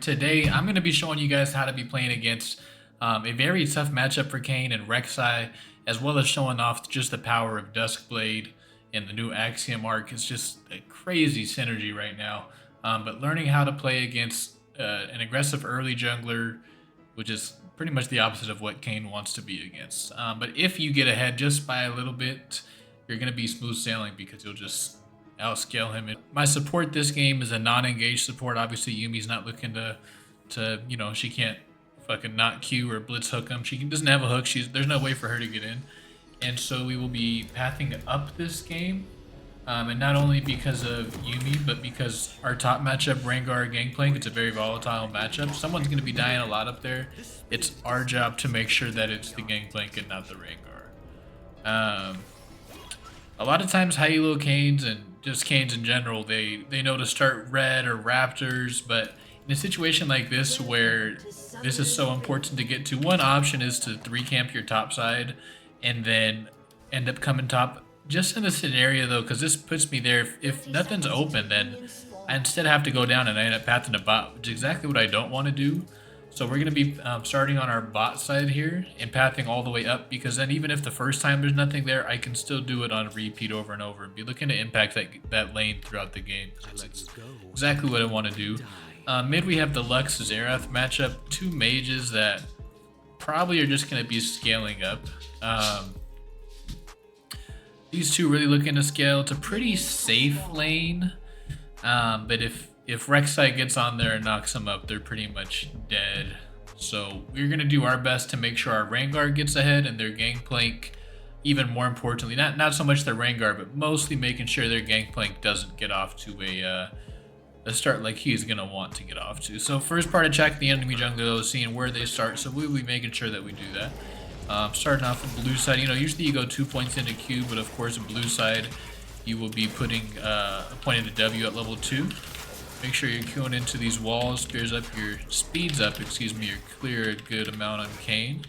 Today, I'm going to be showing you guys how to be playing against a very tough matchup for Kayn and Rek'Sai, as well as showing off just the power of Duskblade and the new Axiom arc. It's just a crazy synergy right now. But learning how to play against an aggressive early jungler, which is pretty much the opposite of what Kayn wants to be against. But if you get ahead just by a little bit, you're going to be smooth sailing because you'll just outscale him. My support this game is a non-engaged support. Obviously, Yumi's not looking to she can't fucking not Q or blitz hook him. She doesn't have a hook. There's no way for her to get in. And so we will be pathing up this game. And not only because of Yumi, but because our top matchup, Rengar Gangplank, it's a very volatile matchup. Someone's going to be dying a lot up there. It's our job to make sure that it's the Gangplank and not the Rengar. A lot of times high-elo Kayns and just Kayns in general, they know to start red or raptors, but in a situation like this where this is so important to get to, one option is to 3-camp your top side and then end up coming top. Just in the scenario though, because this puts me there, if nothing's open, then I instead have to go down and I end up pathing a bot, which is exactly what I don't want to do. So we're going to be starting on our bot side here and pathing all the way up, because then even if the first time there's nothing there, I can still do it on repeat over and over and be looking to impact that lane throughout the game. It's exactly what I want to do. Mid we have the Lux Xerath matchup, two mages that probably are just going to be scaling up. These two really looking to scale. It's a pretty safe lane, but if Rek'Sai gets on there and knocks them up, they're pretty much dead. So we're going to do our best to make sure our Rengar gets ahead and their Gangplank, even more importantly, not so much their Rengar, but mostly making sure their Gangplank doesn't get off to a start like he's going to want to get off to. So first part of check the enemy jungler though is seeing where they start, so we'll be making sure that we do that. Starting off with blue side, usually you go 2 points into Q, but of course blue side you will be putting a point into W at level 2. Make sure you're queuing into these walls, speeds up your clear a good amount on Kayn.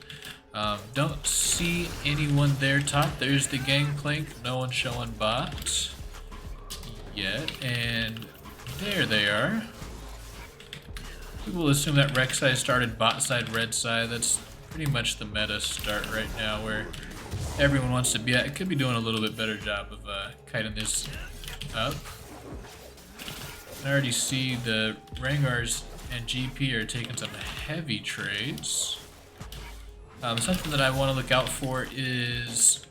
Don't see anyone there top. There's the Gangplank, no one showing bot yet, and there they are. We will assume that Rek'Sai started bot side, red side. That's pretty much the meta start right now, where everyone wants to be at. It could be doing a little bit better job of kiting this up. I already see the Rengars and GP are taking some heavy trades. Something that I want to look out for is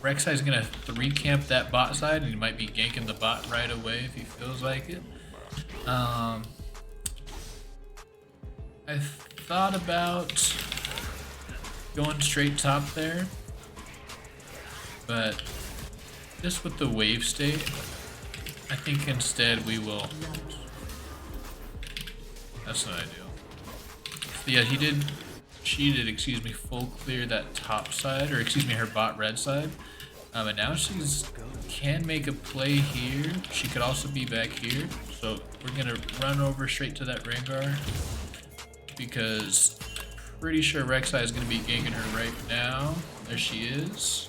Rek'Sai is going to 3-camp that bot side, and he might be ganking the bot right away if he feels like it. I thought about going straight top there, but just with the wave state, I think instead we will. That's not ideal. Yeah, she did, full clear that top side, or her bot red side. And now she's can make a play here. She could also be back here. So we're gonna run over straight to that Rengar, because pretty sure Rek'Sai is gonna be ganking her right now. There she is.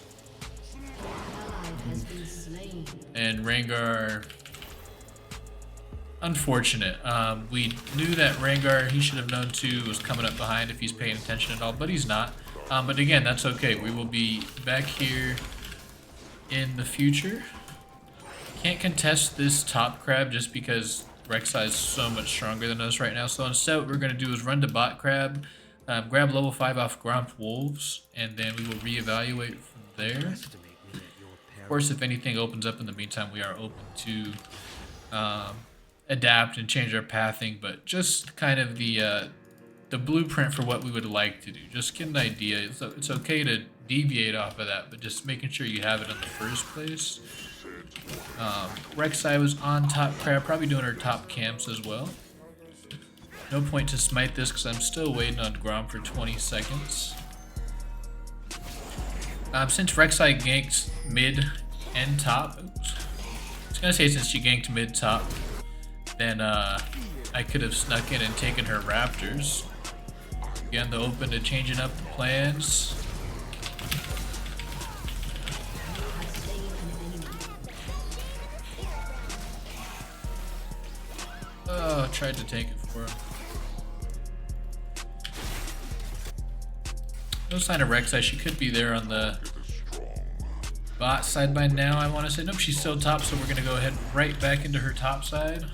And Rengar, unfortunate. We knew that Rengar, he should have known too, was coming up behind if he's paying attention at all, but he's not. But again, that's okay. We will be back here in the future. Can't contest this top crab just because Rek'Sai is so much stronger than us right now. So instead what we're going to do is run to bot crab, grab level 5 off Gromp Wolves, and then we will reevaluate from there. Of course, if anything opens up in the meantime, we are open to adapt and change our pathing, but just kind of the blueprint for what we would like to do. Just get an idea. It's okay to deviate off of that, but just making sure you have it in the first place. Rek'Sai was on top crab, probably doing her top camps as well. No point to smite this because I'm still waiting on Grom for 20 seconds. Since Rek'Sai ganked mid and top, I was gonna say since she ganked mid top, then I could have snuck in and taken her raptors. Again, they're open to changing up the plans. Oh, tried to take it for him. No sign of Rek'Sai. She could be there on the bot side by now, I want to say. Nope, she's still top, so we're going to go ahead right back into her top side.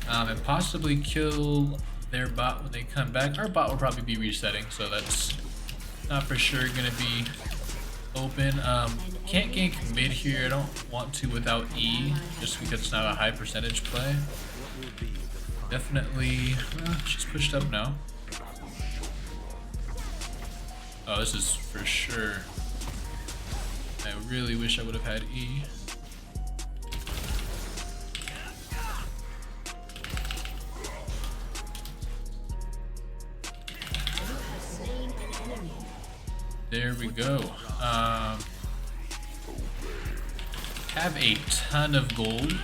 And possibly kill their bot when they come back. Our bot will probably be resetting, so that's not for sure going to be open. Can't gank mid here. I don't want to without E, just because it's not a high percentage play. Definitely, she's pushed up now. Oh, this is for sure. I really wish I would have had E. There we go. Have a ton of gold.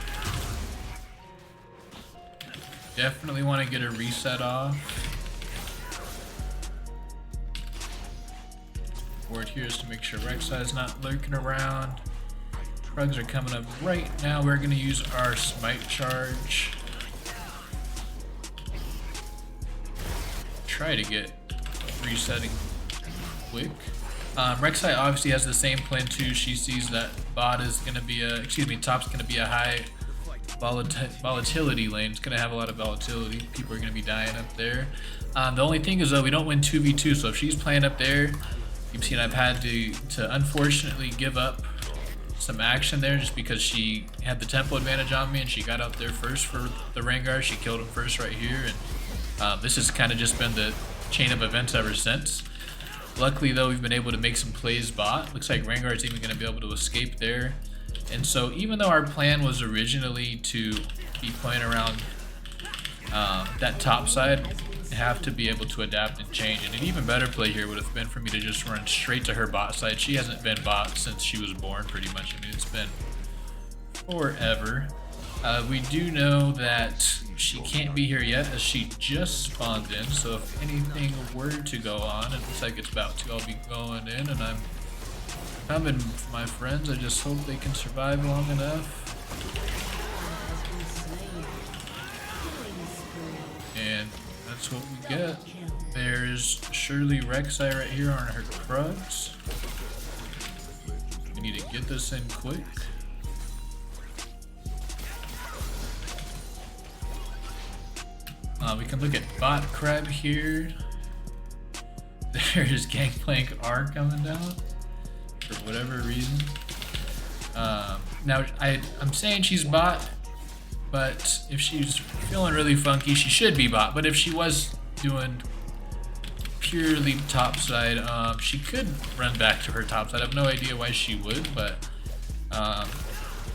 Definitely want to get a reset off. Ward here is to make sure Rek'Sai is not lurking around. Rugs are coming up right now. We're going to use our smite charge. Try to get resetting quick. Rek'Sai obviously has the same plan too. She sees that bot is going to be a, top's going to be a high volatility lane. It's going to have a lot of volatility. People are going to be dying up there. The only thing is though, we don't win 2v2, so if she's playing up there, you've seen I've had to unfortunately give up some action there just because she had the tempo advantage on me and she got out there first for the Rengar. She killed him first right here, and this has kind of just been the chain of events ever since. Luckily though, we've been able to make some plays bot. Looks like Rengar is even going to be able to escape there. And so even though our plan was originally to be playing around that top side, have to be able to adapt and change. And an even better play here would have been for me to just run straight to her bot side. She hasn't been bot since she was born, pretty much. I mean, it's been forever. We do know that she can't be here yet, as she just spawned in. So if anything were to go on, and it looks like it's about to, I'll be going in, and I'm coming for my friends. I just hope they can survive long enough. And that's what we get. There's surely Rek'Sai right here on her Krugs. We need to get this in quick. We can look at bot crab here. There's Gangplank R coming down for whatever reason. Now I'm saying she's bot, but if she's feeling really funky, she should be bot. But if she was doing purely top side, she could run back to her top side. I have no idea why she would, but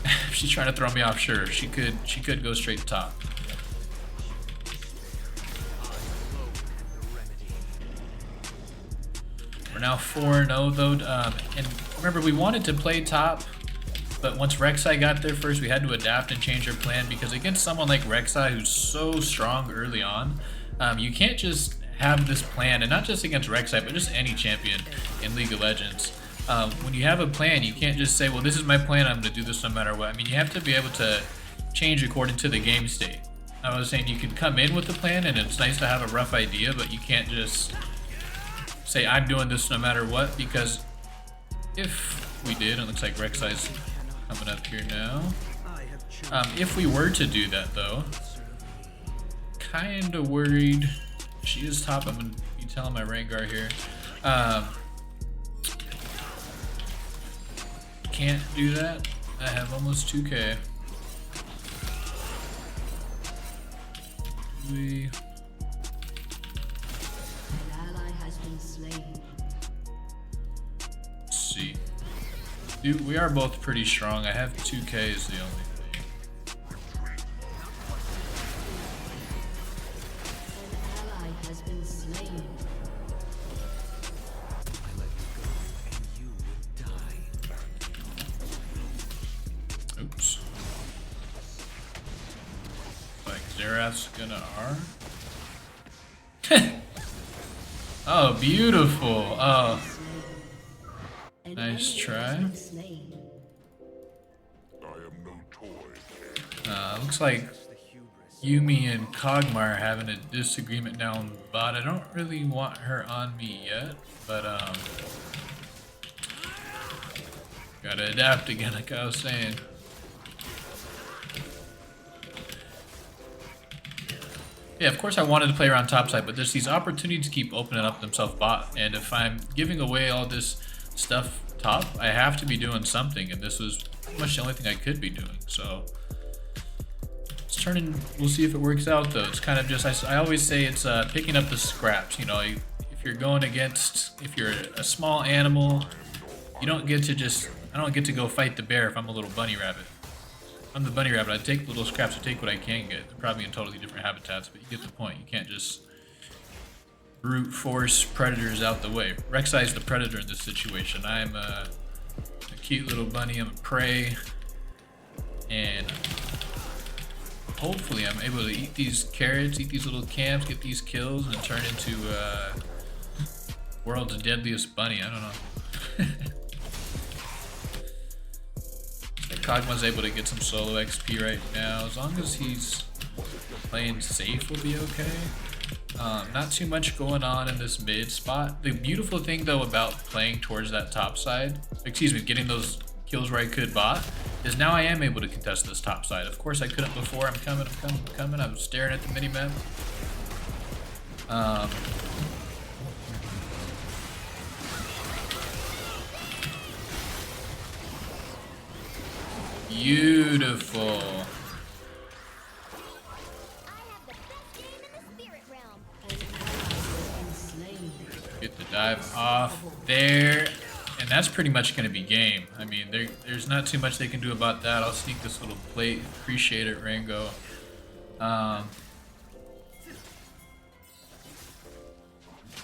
if she's trying to throw me off, sure, she could go straight to top. We're now 4-0 though, and remember we wanted to play top, but once Rek'Sai got there first, we had to adapt and change our plan, because against someone like Rek'Sai who's so strong early on, you can't just have this plan, and not just against Rek'Sai, but just any champion in League of Legends. When you have a plan, you can't just say, well, this is my plan, I'm going to do this no matter what. I mean, you have to be able to change according to the game state. I was saying you can come in with a plan, and it's nice to have a rough idea, but you can't just say, I'm doing this no matter what, because if we did, and it looks like Rek'Sai's coming up here now. If we were to do that, though, kind of worried. She is top. I'm going to be telling my Rengar here. Can't do that. I have almost 2k. Let's see. Dude, we are both pretty strong. I have 2k is the only thing. Oops. Like Xerath's gonna R. Oh, beautiful. Oh. Nice try. Looks like Yumi and Kog'Maw are having a disagreement down bot. I don't really want her on me yet, but gotta adapt again, like I was saying. Yeah, of course I wanted to play around topside, but there's these opportunities to keep opening up themselves bot, and if I'm giving away all this stuff top, I have to be doing something, and this was pretty much the only thing I could be doing, so it's turning, we'll see if it works out though. It's kind of just, I always say it's picking up the scraps, you know, if you're going against, if you're a small animal, you don't get to just, I don't get to go fight the bear if I'm a little bunny rabbit. I'm the bunny rabbit. I take little scraps. I take what I can get. They're probably in totally different habitats, but you get the point. You can't just brute force predators out the way. Rek'Sai is the predator in this situation. I'm a cute little bunny. I'm a prey, and hopefully I'm able to eat these carrots, eat these little camps, get these kills, and turn into world's deadliest bunny. I don't know. Kog'Maw's able to get some solo XP right now. As long as he's playing safe, we'll be okay. Not too much going on in this mid spot. The beautiful thing though about playing towards that top side, excuse me, getting those kills where I could bot, is now I am able to contest this top side. Of course I couldn't before. I'm coming. I'm staring at the mini-map. Beautiful. Get the dive off there, and that's pretty much going to be game. I mean, there's not too much they can do about that. I'll sneak this little plate. Appreciate it, Rango.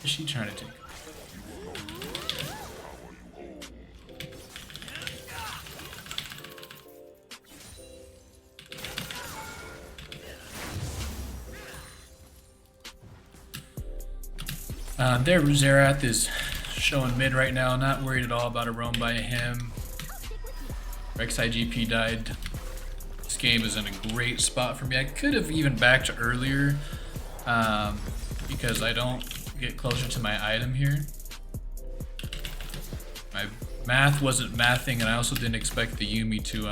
Is she trying to take? There, Zerath is showing mid right now. Not worried at all about a roam by him. Rek'Sai GP died. This game is in a great spot for me. I could have even backed earlier because I don't get closer to my item here. My math wasn't mathing, and I also didn't expect the Yumi to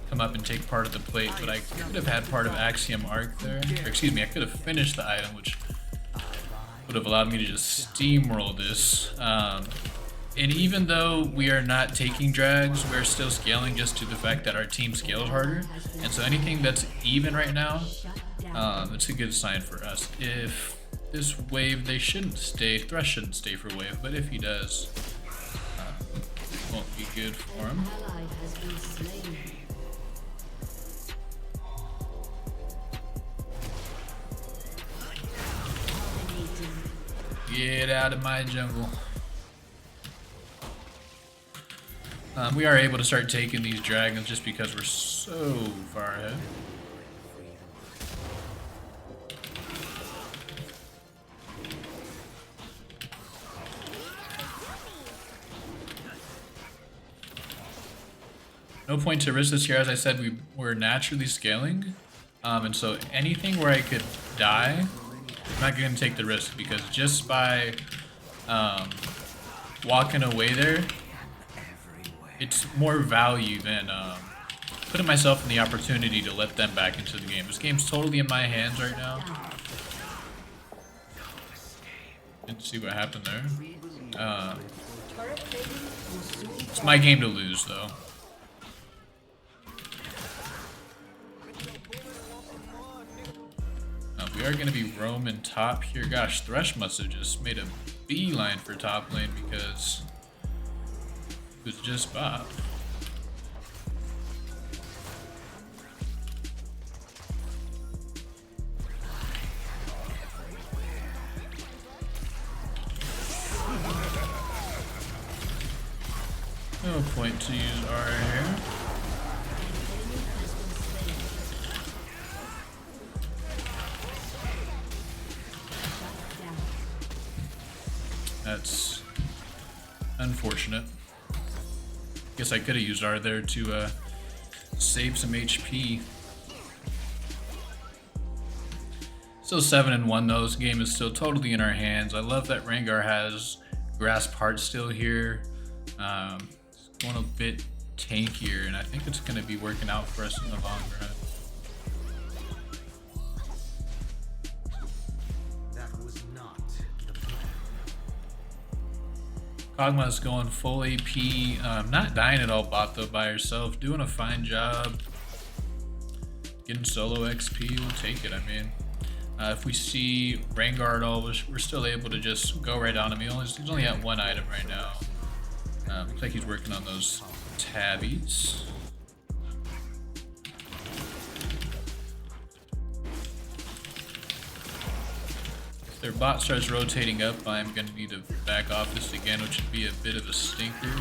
come up and take part of the plate, but I could have had part of Axiom Arc there. Or, excuse me, I could have finished the item, which would have allowed me to just steamroll this. And even though we are not taking drags, we're still scaling just to the fact that our team scales harder. And so anything that's even right now, it's a good sign for us. If this wave, they shouldn't stay, Thresh shouldn't stay for wave, but if he does, it won't be good for him. Get out of my jungle. We are able to start taking these dragons just because we're so far ahead. No point to risk this here. As I said, we're naturally scaling. And so anything where I could die, I'm not going to take the risk, because just by walking away there, it's more value than putting myself in the opportunity to let them back into the game. This game's totally in my hands right now. Didn't see what happened there. It's my game to lose, though. We are going to be roaming top here. Gosh, Thresh must have just made a beeline for top lane because it was just bot. No point to use R here. That's unfortunate. Guess I could have used R there to save some HP. Still 7-1 though. This game is still totally in our hands. I love that Rengar has grass parts still here. It's going a bit tankier, and I think it's going to be working out for us in the long run. Kog'Maw's going full AP, not dying at all bot though by herself, doing a fine job. Getting solo XP, we'll take it, I mean. If we see Rengar at all, we're still able to just go right on him. He's only at one item right now. Looks like he's working on those tabbies. Their bot starts rotating up, I'm going to need to back off this again, which would be a bit of a stinker.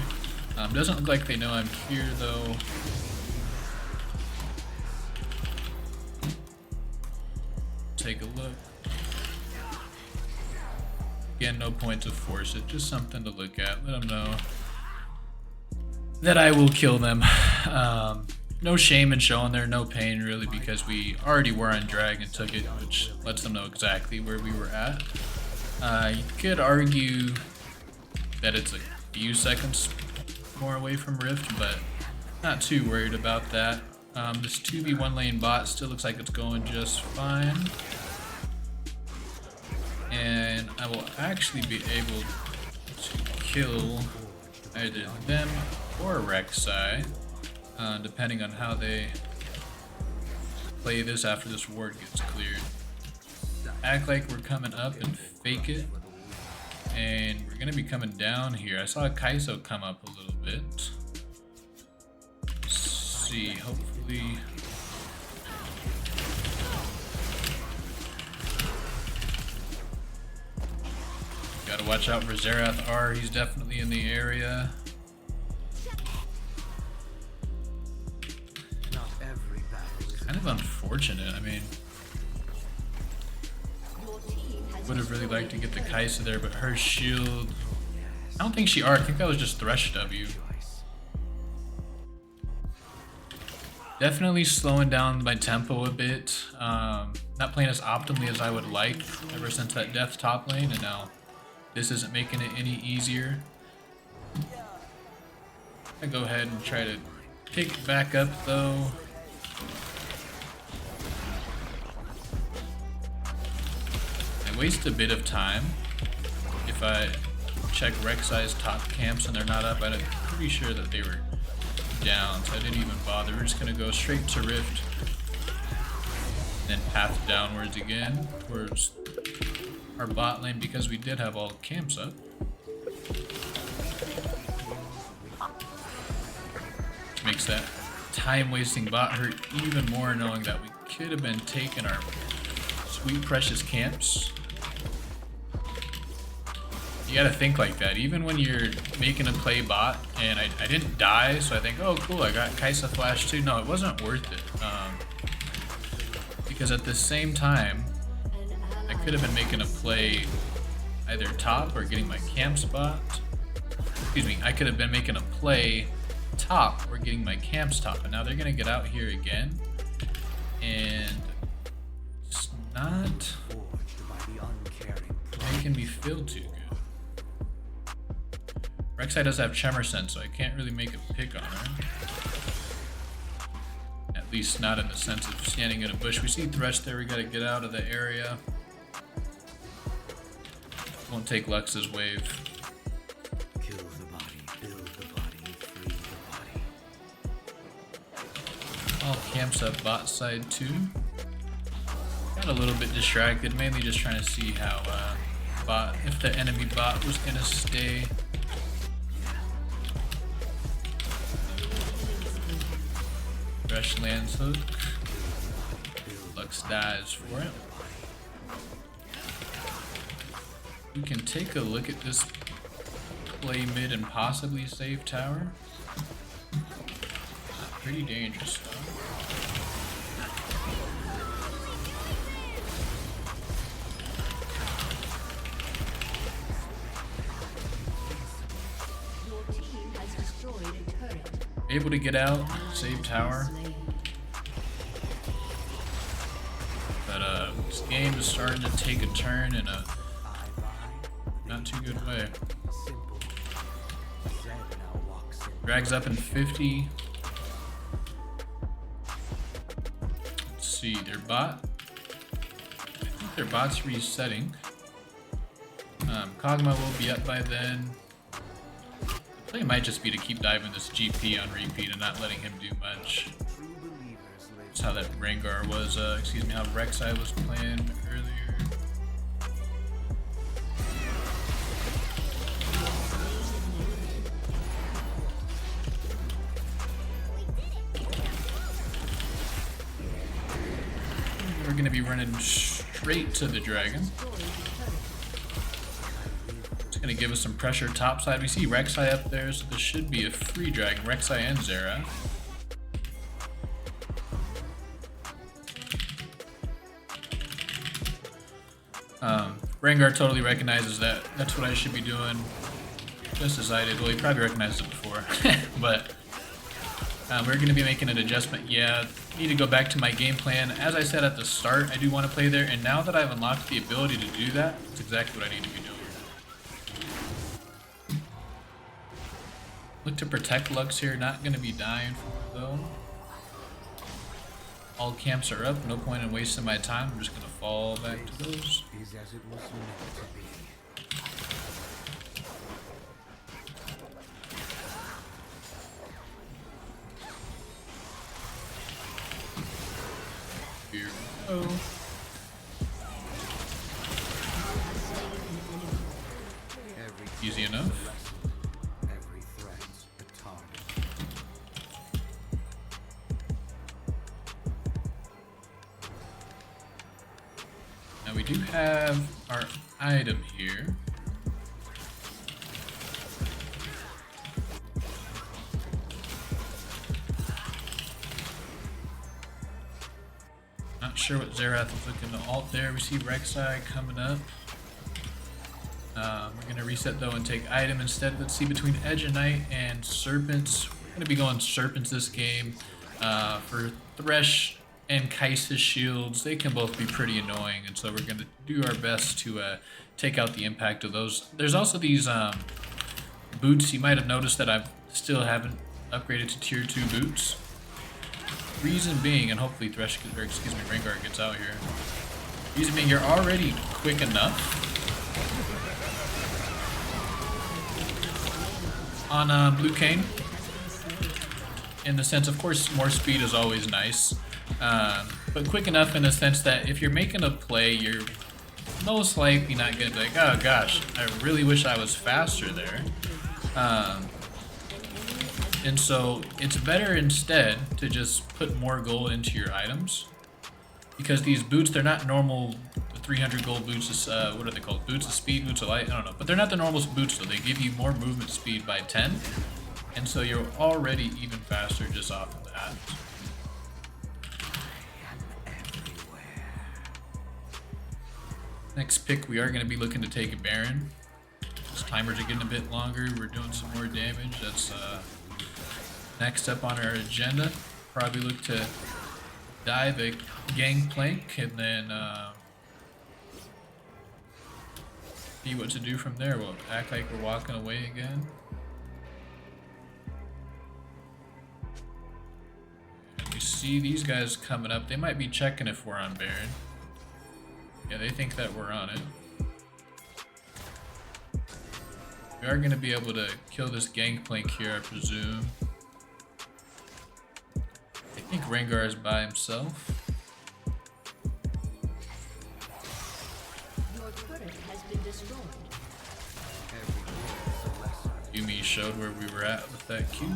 Doesn't look like they know I'm here though. Take a look. Again, no point to force it, just something to look at. Let them know that I will kill them. No shame in showing there, no pain really, because we already were on drag and took it, which lets them know exactly where we were at. You could argue that it's a few seconds more away from Rift, but not too worried about that. This 2v1 lane bot still looks like it's going just fine. And I will actually be able to kill either them or Rek'Sai. Depending on how they play this after this ward gets cleared. Act like we're coming up and fake it. And we're going to be coming down here. I saw Kai'Sa come up a little bit. Let's see, hopefully... Gotta watch out for Xerath R, he's definitely in the area. Kind of unfortunate. I mean, would have really liked to get the Kai'Sa there, but her shield. I don't think she R. I think that was just Thresh W. Definitely slowing down my tempo a bit. Not playing as optimally as I would like ever since that death top lane, and now this isn't making it any easier. I go ahead and try to pick it back up though. Waste a bit of time. If I check Rek'Sai's top camps and they're not up, I'm pretty sure that they were down, so I didn't even bother. We're just gonna go straight to Rift, then path downwards again towards our bot lane because we did have all camps up. Makes that time-wasting bot hurt even more, knowing that we could have been taking our sweet precious camps. You gotta think like that, even when you're making a play bot, and I didn't die, so I think, oh cool, I got Kai'Sa flash too. No, it wasn't worth it. Because at the same time, I could have been making a play either top or getting my camp spot. Excuse me, I could have been making a play top or getting my camps top, and now they're gonna get out here again, and it's not making me feel too good. Rek'Sai does have Tremor Sense, so I can't really make a pick on her. At least not in the sense of standing in a bush. We see Thresh there, we gotta get out of the area. Won't take Lux's wave. Kill the body, build the body, free the body. All camps up bot side too. Got a little bit distracted, mainly just trying to see how if the enemy bot was gonna stay. Thresh lands hook. Lux dies for it. We can take a look at this play mid and possibly save tower. Pretty dangerous though. Able to get out, save tower. But But this game is starting to take a turn in a not too good way. Drags up in 50. Let's see, their bot. I think their bot's resetting. Kog'Maw will be up by then. The play might just be to keep diving this GP on repeat and not letting him do much. That's how that Rengar was, excuse me, how Rek'Sai was playing earlier. We're gonna be running straight to the dragon. Gonna give us some pressure topside. We see Rek'Sai up there, so this should be a free dragon. Rek'Sai and Zera. Rengar totally recognizes that. That's what I should be doing. Just as I did. Well, he probably recognized it before. But we're gonna be making an adjustment. Yeah, need to go back to my game plan. As I said at the start, I do want to play there, and now that I've unlocked the ability to do that, that's exactly what I need to be doing. Look to protect Lux here, not going to be dying for it though. All camps are up, no point in wasting my time. I'm just going to fall back to those. Here we go. Easy enough. Now we do have our item here. Not sure what Xerath is looking to ult there. We see Rek'Sai coming up. We're going to reset though and take item instead. Let's see, between Edge of Night and Serpents. We're going to be going Serpents this game. For Thresh and Kai'Sa's shields, they can both be pretty annoying, and so we're going to do our best to take out the impact of those. There's also these boots. You might have noticed that I still haven't upgraded to tier 2 boots. Reason being, and hopefully Rengar gets out here. Reason being, you're already quick enough on blue Kayn. In the sense, of course, more speed is always nice. But quick enough in the sense that if you're making a play, you're most likely not going to be like, oh gosh, I really wish I was faster there. And so it's better instead to just put more gold into your items. Because these boots, they're not normal 300 gold boots, what are they called? Boots of speed, boots of light? I don't know. But they're not the normal boots though. They give you more movement speed by 10. And so you're already even faster just off of that. Next pick, we are going to be looking to take a Baron. These timers are getting a bit longer. We're doing some more damage. That's next up on our agenda. Probably look to dive a Gangplank and then see what to do from there. We'll act like we're walking away again. And we see these guys coming up. They might be checking if we're on Baron. Yeah, they think that we're on it. We are going to be able to kill this Gangplank here, I presume. I think Rengar is by himself. Your turret has been destroyed. Yumi showed where we were at with that Q.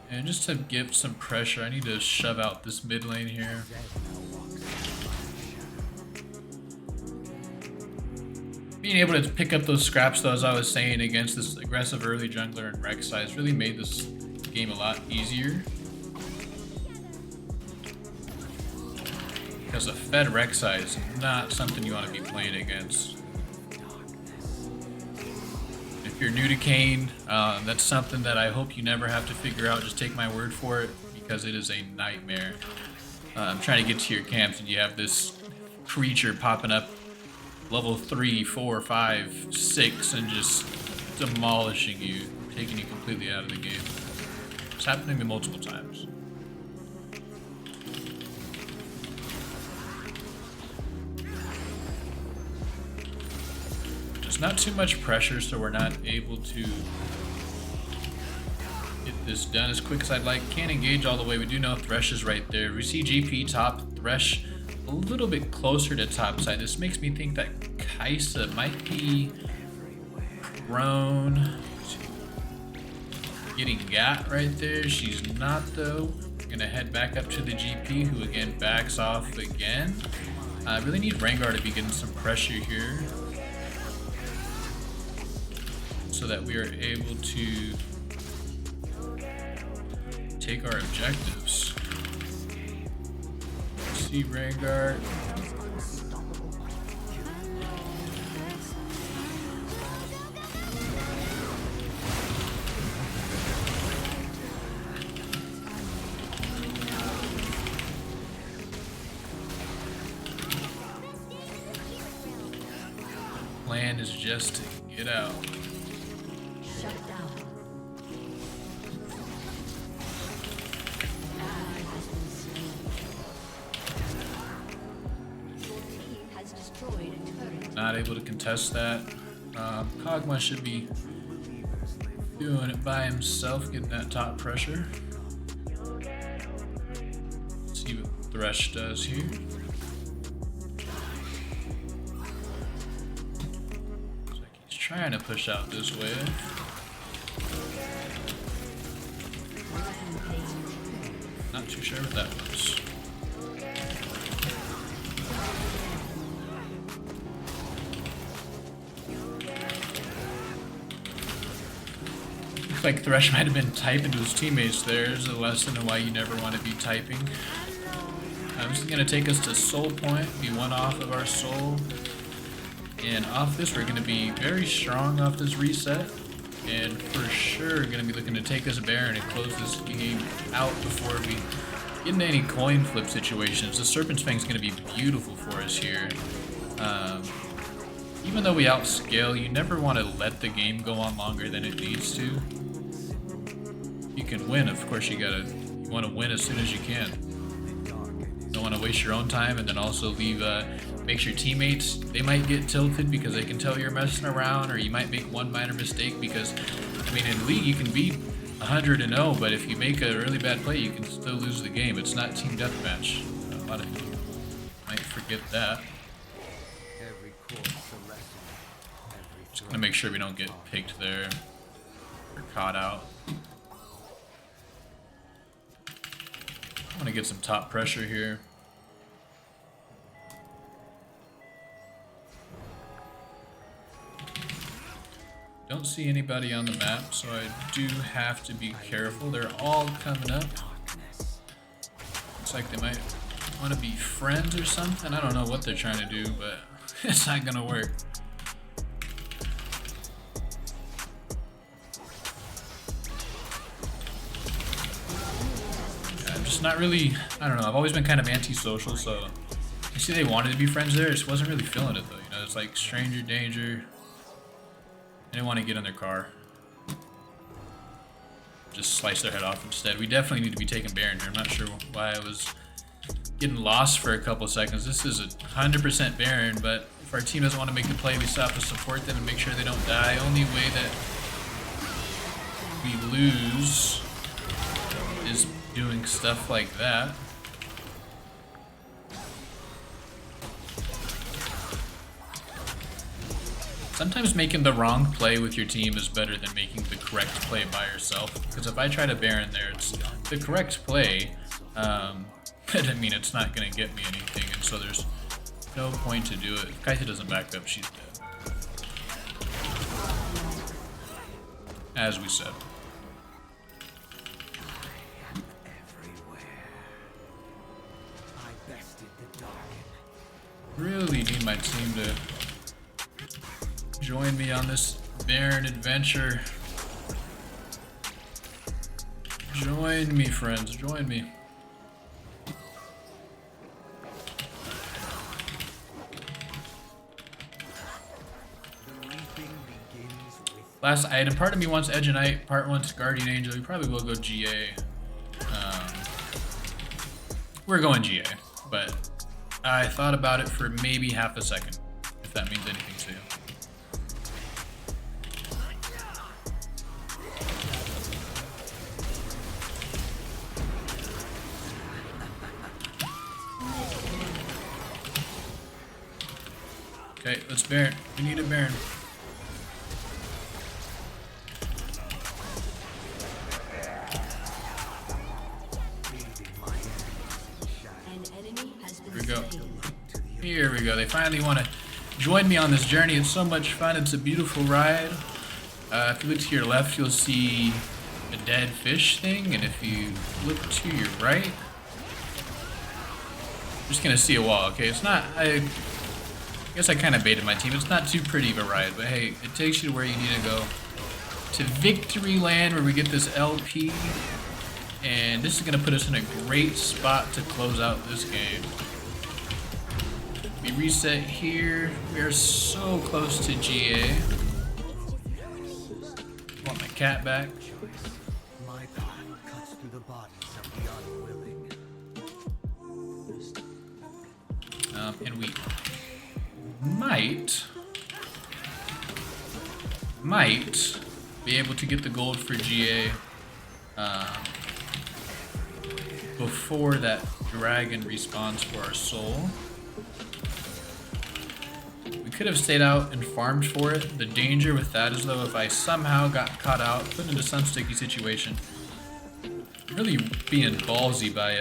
And just to give some pressure, I need to shove out this mid lane here. Being able to pick up those scraps, though, as I was saying, against this aggressive early jungler and Rek'Sai has really made this game a lot easier. Because a fed Rek'Sai is not something you want to be playing against. If you're new to Kayn, that's something that I hope you never have to figure out. Just take my word for it, because it is a nightmare. I'm trying to get to your camps and you have this creature popping up level 3, 4, 5, 6 and just demolishing you, taking you completely out of the game. It's happened to me multiple times. Just not too much pressure, so we're not able to get this done as quick as I'd like. Can't engage all the way. We do know Thresh is right there. We see GP top, Thresh a little bit closer to top side. This makes me think that Kai'Sa might be prone to getting got right there. She's not though. Gonna head back up to the GP, who again backs off again. I really need Rengar to be getting some pressure here, so that we are able to take our objectives. See Rengar. Plan is just to get out. Not able to contest that. Kog'Maw should be doing it by himself, getting that top pressure. Let's see what Thresh does here. Looks like he's trying to push out this way. Not too sure what that was. Looks like Thresh might have been typing to his teammates there. There's a lesson in why you never want to be typing. This is going to take us to Soul Point, be one off of our soul. And off this, we're going to be very strong off this reset. And for sure, going to be looking to take this Baron and close this game out before we get into any coin flip situations. The Serpent's Fang is going to be beautiful for us here. Even though we outscale, you never want to let the game go on longer than it needs to. You can win, of course. You want to win as soon as you can. You don't want to waste your own time, and then also leave. Makes your teammates, they might get tilted because they can tell you're messing around, or you might make one minor mistake because, I mean, in League you can be 100-0, but if you make a really bad play, you can still lose the game. It's not team deathmatch. A lot of people might forget that. Just gonna make sure we don't get picked there or caught out. I want to get some top pressure here. Don't see anybody on the map, so I do have to be careful. They're all coming up. Looks like they might want to be friends or something. I don't know what they're trying to do, but it's not gonna work. Yeah, I'm just not really, I don't know, I've always been kind of antisocial, so you see they wanted to be friends there, I just wasn't really feeling it though, you know, it's like stranger danger. I didn't want to get in their car. Just slice their head off instead. We definitely need to be taking Baron here. I'm not sure why I was getting lost for a couple seconds. This is a 100% Baron, but if our team doesn't want to make the play, we still have to support them and make sure they don't die. Only way that we lose is doing stuff like that. Sometimes making the wrong play with your team is better than making the correct play by yourself. Because if I try to Baron there, it's the correct play. I mean, it's not going to get me anything, and so there's no point to do it. If Kaita doesn't back up, she's dead. As we said. Really need my team to join me on this Baron adventure. Join me, friends. Join me. Last item. Part of me wants Edge and Knight. Part wants Guardian Angel. We probably will go GA. We're going GA, but I thought about it for maybe half a second, if that means anything to you. Okay, let's Baron. We need a Baron. Here we go. Here we go. They finally want to join me on this journey. It's so much fun. It's a beautiful ride. If you look to your left, you'll see a dead fish thing, and if you look to your right, you're just gonna see a wall. Okay, it's not. I guess I kind of baited my team. It's not too pretty of a ride, but hey, it takes you to where you need to go. To Victory Land, where we get this LP, and this is gonna put us in a great spot to close out this game. We reset here. We are so close to GA. Want my cat back. My path cuts through the bodies of the unwilling. And we might be able to get the gold for GA before that dragon respawns for our soul. We could have stayed out and farmed for it. The danger with that is, though, if I somehow got caught out, put into some sticky situation, really being ballsy by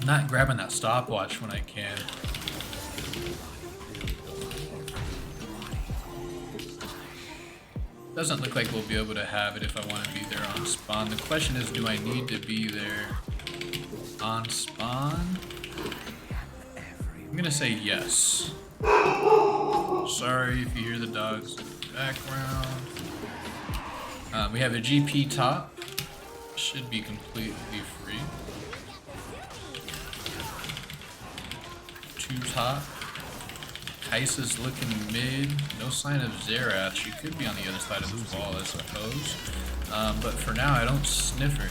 not grabbing that stopwatch when I can. Doesn't look like we'll be able to have it if I want to be there on spawn. The question is, do I need to be there on spawn? I'm gonna say yes. Sorry if you hear the dogs in the background. We have a GP top. Should be completely free. 2 top. Kai'Sa's looking mid. No sign of Xerath. She could be on the other side of this wall, I suppose. But for now, I don't sniff her.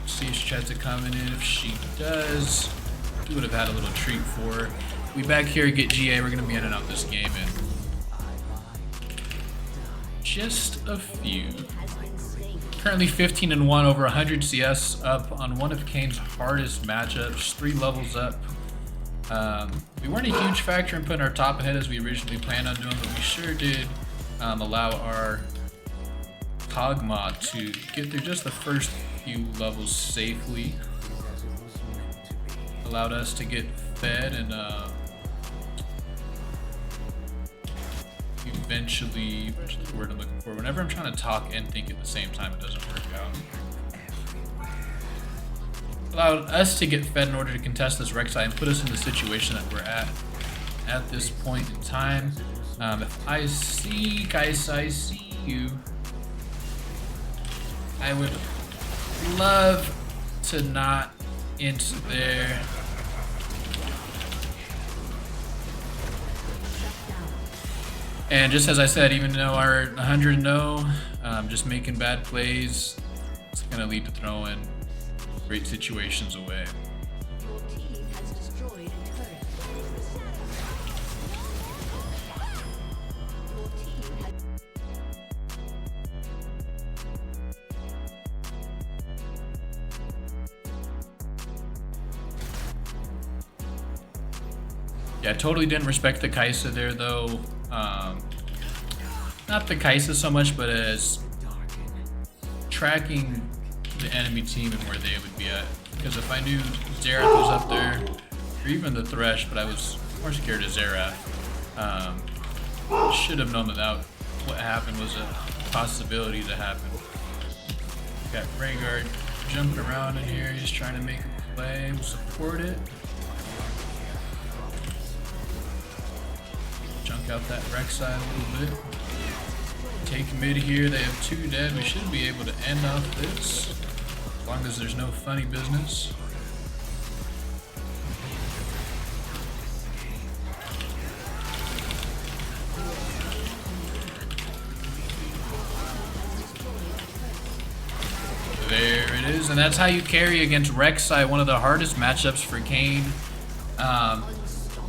See if she tries to come in. If she does, we would have had a little treat for her. We back here get GA. We're going to be in and out this game in just a few. Currently 15-1 over 100 CS, up on one of Kayn's hardest matchups. 3 levels up. We weren't a huge factor in putting our top ahead as we originally planned on doing, but we sure did allow our Kog'Maw to get through just the first few levels safely. Allowed us to get fed and eventually, what's the word I'm looking for? Whenever I'm trying to talk and think at the same time, it doesn't work out. Allowed us to get fed in order to contest this Rek'Sai and put us in the situation that we're at this point in time. If I see Kaisa, I see you. I would love to not int there. And just as I said, even though our 100 no, just making bad plays, it's gonna lead to throwing great situations away. Your team has destroyed a turret. Your team has Yeah, totally didn't respect the Kaisa there though. Not the Kaisa so much, but as tracking the enemy team and where they would be at. Because if I knew Xerath was up there, or even the Thresh, but I was more scared of Xerath, should have known that what happened was a possibility to happen. Got Rhaegar jumping around in here, he's trying to make a play, we'll support it. Junk Take out that Rek'Sai a little bit. Take mid here. They have 2 dead. We should be able to end off this. As long as there's no funny business. There it is, and that's how you carry against Rek'Sai, one of the hardest matchups for Kayn.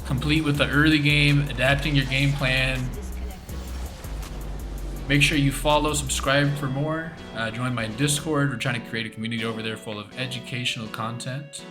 Complete with the early game, adapting your game plan. Make sure you follow, subscribe for more. Join my Discord. We're trying to create a community over there full of educational content.